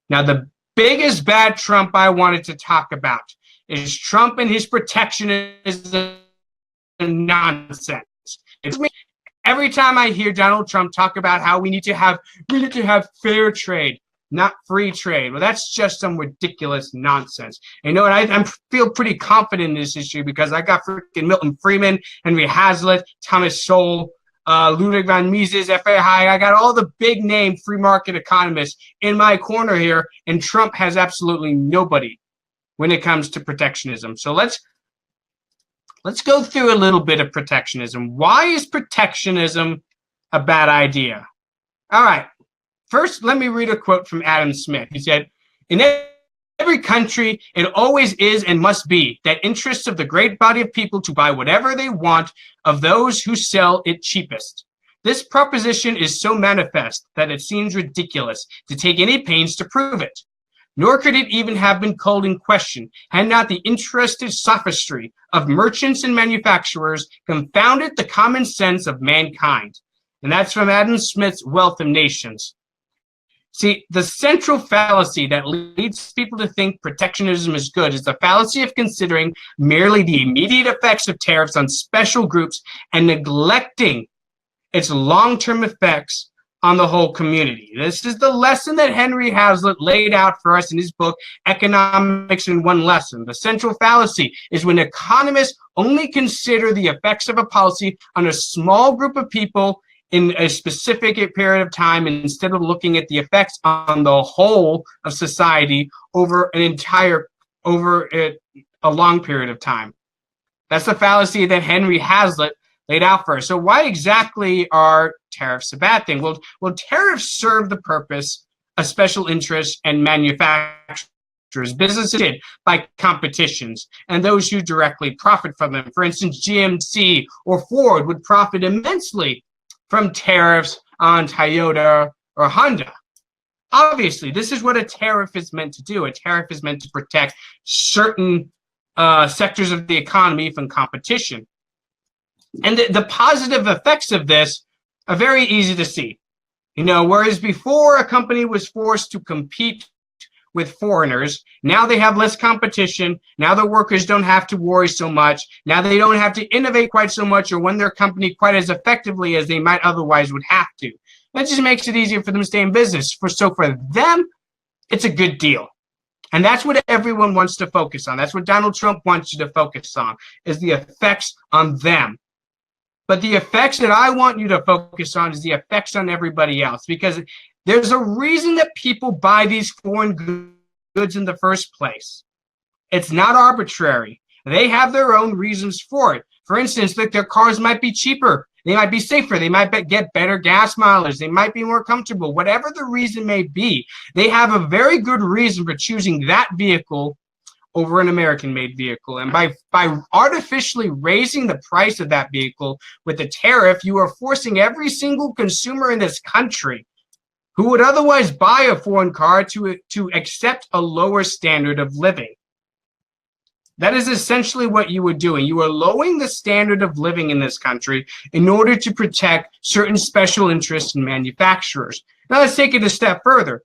Now, the biggest bad Trump I wanted to talk about is Trump and his protectionism nonsense. Every time I hear Donald Trump talk about how we need to have fair trade, not free trade. Well, that's just some ridiculous nonsense. And I feel pretty confident in this issue because I got freaking Milton Friedman, Henry Hazlitt, Thomas Sowell, Ludwig von Mises, F.A. Hayek. I got all the big name free market economists in my corner here, and Trump has absolutely nobody when it comes to protectionism. So let's go through a little bit of protectionism. Why is protectionism a bad idea? All right. First, let me read a quote from Adam Smith. He said, "In every country, it always is and must be that interests of the great body of people to buy whatever they want of those who sell it cheapest. This proposition is so manifest that it seems ridiculous to take any pains to prove it. Nor could it even have been called in question had not the interested sophistry of merchants and manufacturers confounded the common sense of mankind." And that's from Adam Smith's Wealth of Nations. See, the central fallacy that leads people to think protectionism is good is the fallacy of considering merely the immediate effects of tariffs on special groups and neglecting its long-term effects on the whole community. This is the lesson that Henry Hazlitt laid out for us in his book, Economics in One Lesson. The central fallacy is when economists only consider the effects of a policy on a small group of people in a specific period of time instead of looking at the effects on the whole of society over a long period of time. That's the fallacy that Henry Hazlitt laid out for us. So why exactly are tariffs a bad thing? Well, tariffs serve the purpose of special interests and manufacturers. Businesses did by competitions and those who directly profit from them. For instance, GMC or Ford would profit immensely from tariffs on Toyota or Honda. Obviously, this is what a tariff is meant to do. A tariff is meant to protect certain sectors of the economy from competition. And the positive effects of this are very easy to see. You know, whereas before a company was forced to compete with foreigners, now they have less competition. Now the workers don't have to worry so much. Now they don't have to innovate quite so much or run their company quite as effectively as they might otherwise would have to. That just makes it easier for them to stay in business. So for them, it's a good deal. And that's what everyone wants to focus on. That's what Donald Trump wants you to focus on, is the effects on them. But the effects that I want you to focus on is the effects on everybody else, because there's a reason that people buy these foreign goods in the first place. It's not arbitrary. They have their own reasons for it. For instance, that their cars might be cheaper. They might be safer. They might get better gas mileage. They might be more comfortable. Whatever the reason may be, they have a very good reason for choosing that vehicle over an American-made vehicle. And by artificially raising the price of that vehicle with a tariff, you are forcing every single consumer in this country who would otherwise buy a foreign car to accept a lower standard of living. That is essentially what you are doing. You are lowering the standard of living in this country in order to protect certain special interests in manufacturers. Now let's take it a step further.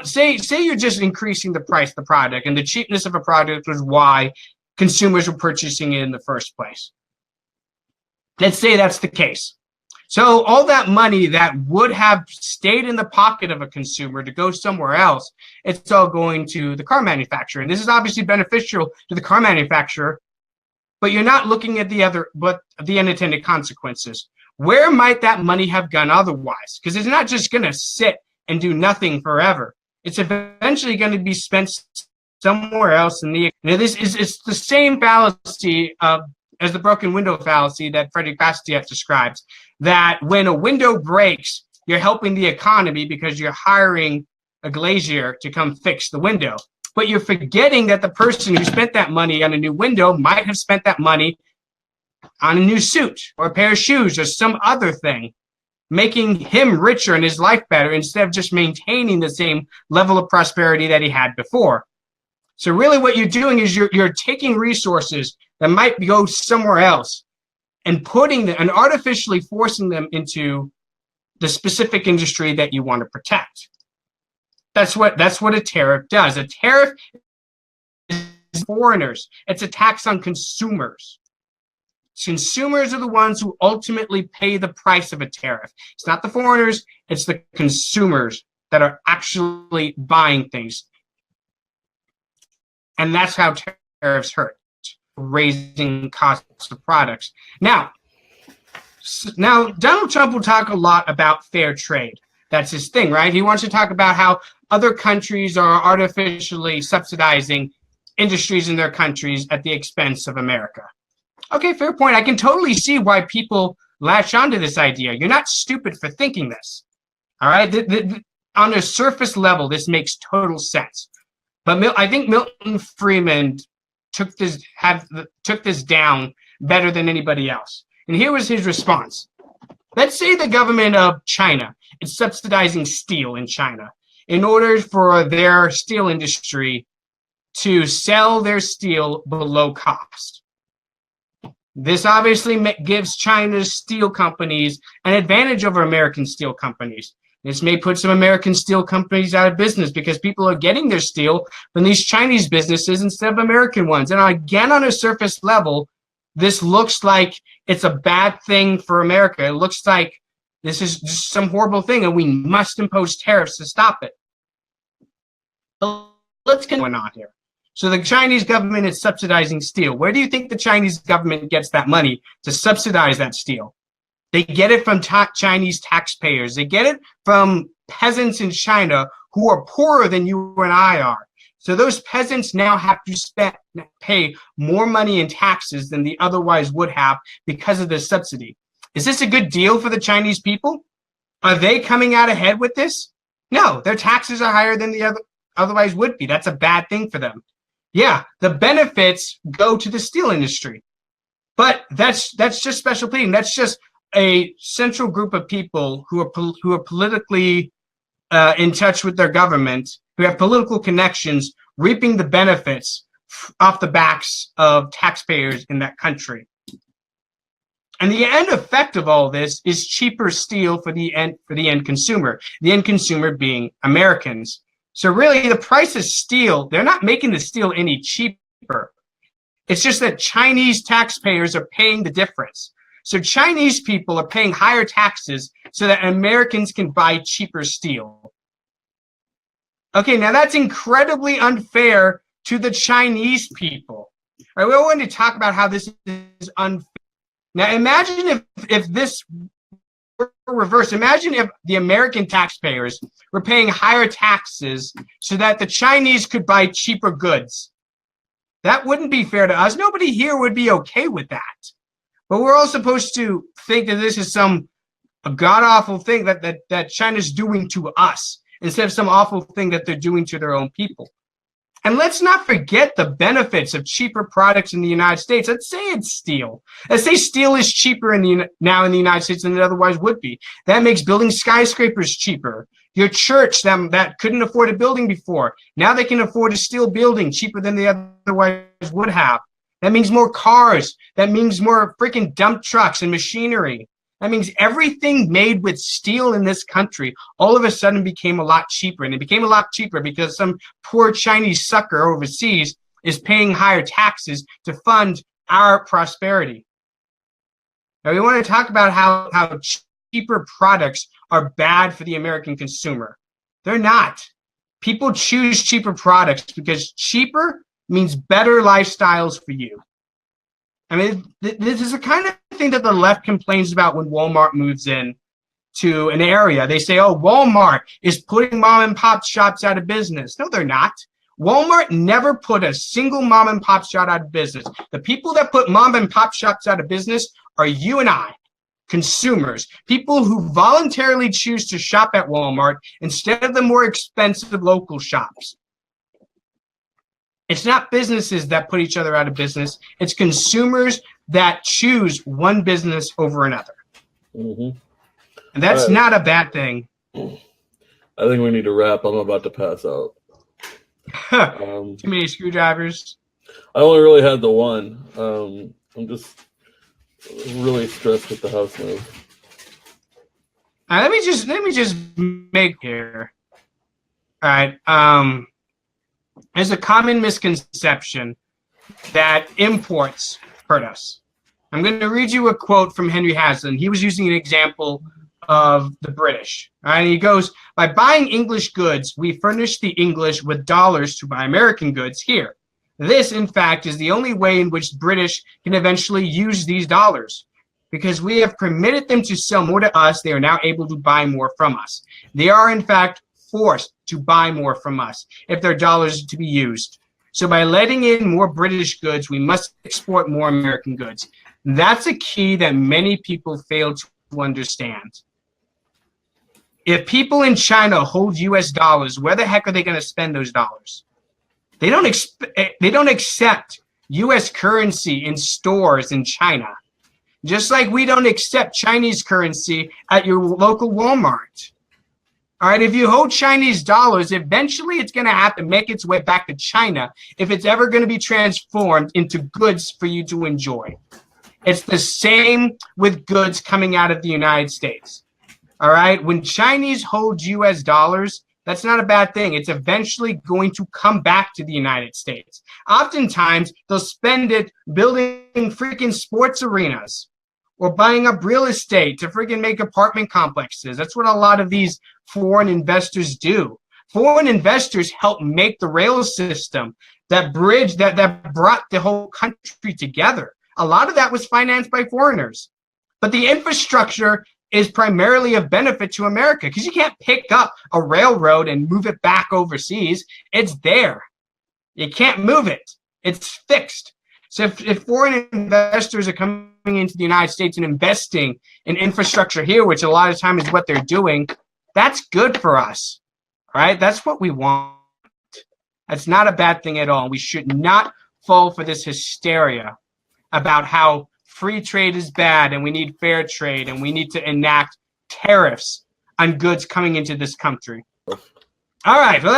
Say you're just increasing the price of the product, and the cheapness of a product was why consumers were purchasing it in the first place. Let's say that's the case. So all that money that would have stayed in the pocket of a consumer to go somewhere else, it's all going to the car manufacturer. And this is obviously beneficial to the car manufacturer, but you're not looking at the unintended consequences. Where might that money have gone otherwise? Because it's not just going to sit and do nothing forever. It's eventually going to be spent somewhere else it's the same fallacy as the broken window fallacy that Frederick Bastiat describes, that when a window breaks, you're helping the economy because you're hiring a glazier to come fix the window. But you're forgetting that the person who spent that money on a new window might have spent that money on a new suit or a pair of shoes or some other thing, making him richer and his life better instead of just maintaining the same level of prosperity that he had before. So really what you're doing is you're taking resources that might go somewhere else and putting them and artificially forcing them into the specific industry that you want to protect. That's what a tariff does. A tariff is foreigners. It's a tax on consumers. Consumers are the ones who ultimately pay the price of a tariff. It's not the foreigners, it's the consumers that are actually buying things. And that's how tariffs hurt, raising costs of products. Now, Donald Trump will talk a lot about fair trade. That's his thing, right? He wants to talk about how other countries are artificially subsidizing industries in their countries at the expense of America. Okay, fair point. I can totally see why people latch onto this idea. You're not stupid for thinking this. All right? On a surface level, this makes total sense. But I think Milton Friedman took this down better than anybody else. And here was his response. Let's say the government of China is subsidizing steel in China in order for their steel industry to sell their steel below cost. This obviously gives China's steel companies an advantage over American steel companies. This may put some American steel companies out of business because people are getting their steel from these Chinese businesses instead of American ones. And again, on a surface level, this looks like it's a bad thing for America. It looks like this is just some horrible thing and we must impose tariffs to stop it. But let's get going on here. So the Chinese government is subsidizing steel. Where do you think the Chinese government gets that money to subsidize that steel? They get it from Chinese taxpayers. They get it from peasants in China who are poorer than you and I are. So those peasants now have to pay more money in taxes than they otherwise would have because of this subsidy. Is this a good deal for the Chinese people? Are they coming out ahead with this? No, their taxes are higher than the otherwise would be. That's a bad thing for them. Yeah, the benefits go to the steel industry. But that's just special pleading. That's just a central group of people who are politically in touch with their government, who have political connections, reaping the benefits off the backs of taxpayers in that country. And the end effect of all this is cheaper steel for the end consumer. The end consumer being Americans. So really, the price of steel, they're not making the steel any cheaper. It's just that Chinese taxpayers are paying the difference. So Chinese people are paying higher taxes so that Americans can buy cheaper steel. Okay, now that's incredibly unfair to the Chinese people. All right, we all want to talk about how this is unfair. Now imagine if this were reversed. Imagine if the American taxpayers were paying higher taxes so that the Chinese could buy cheaper goods. That wouldn't be fair to us. Nobody here would be okay with that. But we're all supposed to think that this is some god-awful thing that China's doing to us instead of some awful thing that they're doing to their own people. And let's not forget the benefits of cheaper products in the United States. Let's say it's steel. Let's say steel is cheaper now in the United States than it otherwise would be. That makes building skyscrapers cheaper. Your church that couldn't afford a building before, now they can afford a steel building cheaper than they otherwise would have. That means more cars. That means more freaking dump trucks and machinery. That means everything made with steel in this country all of a sudden became a lot cheaper. And it became a lot cheaper because some poor Chinese sucker overseas is paying higher taxes to fund our prosperity. Now, we want to talk about how cheaper products are bad for the American consumer. They're not. People choose cheaper products because cheaper means better lifestyles for you. I mean, this is the kind of thing that the left complains about when Walmart moves in to an area. They say, oh, Walmart is putting mom and pop shops out of business. No, they're not. Walmart never put a single mom and pop shop out of business. The people that put mom and pop shops out of business are you and I, consumers, people who voluntarily choose to shop at Walmart instead of the more expensive local shops. It's not businesses that put each other out of business. It's consumers that choose one business over another. Mm-hmm. And that's not a bad thing. I think we need to wrap. I'm about to pass out. Too many screwdrivers. I only really had the one. I'm just really stressed with the house move. Let me just make here. All right. There's a common misconception that imports hurt us. I'm going to read you a quote from Henry Hazlitt. He was using an example of the British. And he goes, by buying English goods, we furnish the English with dollars to buy American goods here. This, in fact, is the only way in which British can eventually use these dollars. Because we have permitted them to sell more to us, they are now able to buy more from us. They are, in fact, forced to buy more from us if their dollars are to be used. So by letting in more British goods, we must export more American goods. That's a key that many people fail to understand. If people in China hold US dollars, where the heck are they going to spend those dollars? They don't accept US currency in stores in China. Just like we don't accept Chinese currency at your local Walmart. All right, if you hold Chinese dollars, eventually it's going to have to make its way back to China if it's ever going to be transformed into goods for you to enjoy. It's the same with goods coming out of the United States. All right, when Chinese hold US dollars, that's not a bad thing. It's eventually going to come back to the United States. Oftentimes, they'll spend it building freaking sports arenas or buying up real estate to freaking make apartment complexes. That's what a lot of these foreign investors do. Foreign investors help make the rail system, that bridge that brought the whole country together. A lot of that was financed by foreigners. But the infrastructure is primarily of benefit to America because you can't pick up a railroad and move it back overseas. It's there. You can't move it. It's fixed. So if foreign investors are coming into the United States and investing in infrastructure here, which a lot of time is what they're doing, that's good for us, right? That's what we want. That's not a bad thing at all. We should not fall for this hysteria about how free trade is bad and we need fair trade and we need to enact tariffs on goods coming into this country. All right, well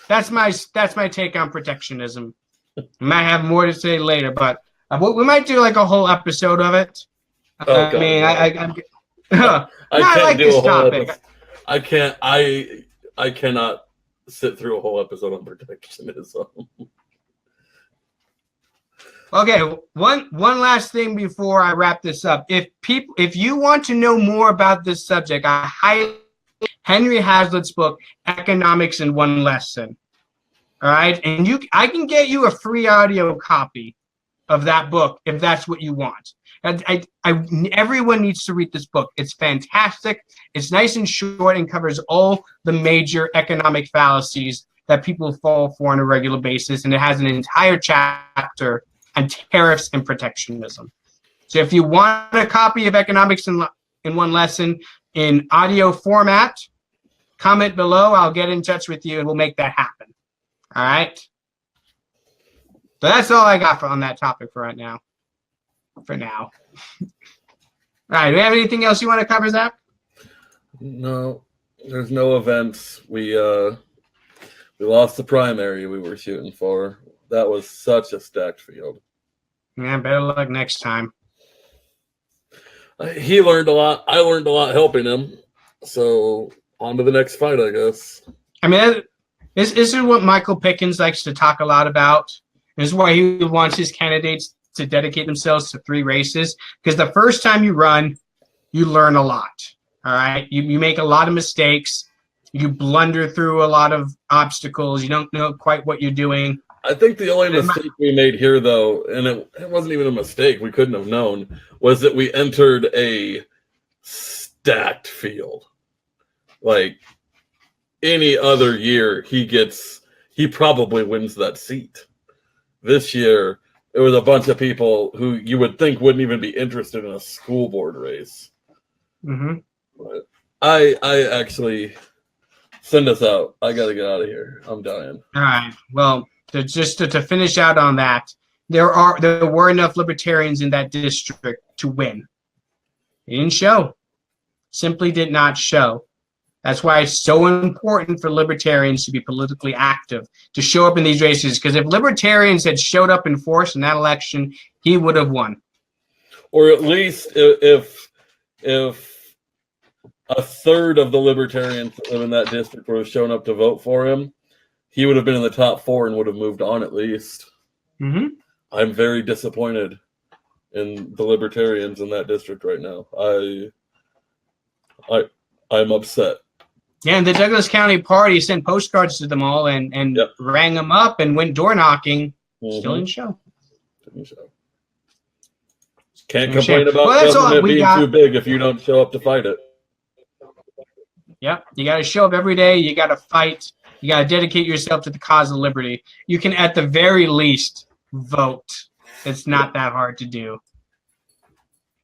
that's my take on protectionism. I might have more to say later, but We might do like a whole episode of it. Oh, I God, mean, no. I like this topic. I can't. I cannot sit through a whole episode on protectionism. Okay, one last thing before I wrap this up. If you want to know more about this subject, I highly Henry Hazlitt's book, Economics in One Lesson. All right, and I can get you a free audio copy of that book if that's what you want. Everyone needs to read this book. It's fantastic. It's nice and short and covers all the major economic fallacies that people fall for on a regular basis, and it has an entire chapter on tariffs and protectionism. So if you want a copy of Economics in One Lesson in audio format, comment below. I'll get in touch with you and we'll make that happen. All right. So that's all I got on that topic for right now. For now. All right. Do we have anything else you want to cover, Zach? No, there's no events. We lost the primary we were shooting for. That was such a stacked field. Yeah, better luck next time. He learned a lot. I learned a lot helping him. So on to the next fight, I guess. I mean, this is what Michael Pickens likes to talk a lot about. This is why he wants his candidates to dedicate themselves to 3 races. Because the first time you run, you learn a lot. All right? You make a lot of mistakes. You blunder through a lot of obstacles. You don't know quite what you're doing. I think the only mistake we made here, though, and it wasn't even a mistake, we couldn't have known, was that we entered a stacked field. Like any other year, he probably wins that seat. This year, it was a bunch of people who you would think wouldn't even be interested in a school board race. Mm-hmm. But I actually send us out. I got to get out of here. I'm dying. All right. Well, to finish out on that, there were enough libertarians in that district to win. It didn't show. Simply did not show. That's why it's so important for libertarians to be politically active, to show up in these races. Because if libertarians had showed up in force in that election, he would have won. Or at least if a third of the libertarians that live in that district would have shown up to vote for him, he would have been in the top 4 and would have moved on at least. Mm-hmm. I'm very disappointed in the libertarians in that district right now. I'm upset. Yeah, and the Douglas County Party sent postcards to them all and Yep. rang them up and went door knocking. Mm-hmm. Still didn't show. Can't complain about government being too big if you don't show up to fight it. Yep, you got to show up every day. You got to fight. You got to dedicate yourself to the cause of liberty. You can, at the very least, vote. It's not that hard to do.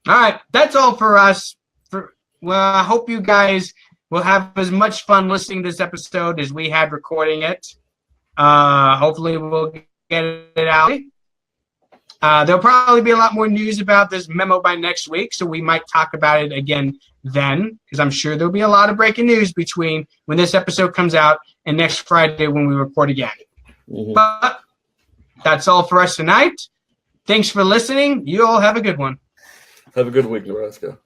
All right, that's all for us. Well, I hope you guys will have as much fun listening to this episode as we had recording it. Hopefully, we'll get it out. There'll probably be a lot more news about this memo by next week, so we might talk about it again then, because I'm sure there'll be a lot of breaking news between when this episode comes out and next Friday when we record again. Mm-hmm. But that's all for us tonight. Thanks for listening. You all have a good one. Have a good week, Nebraska.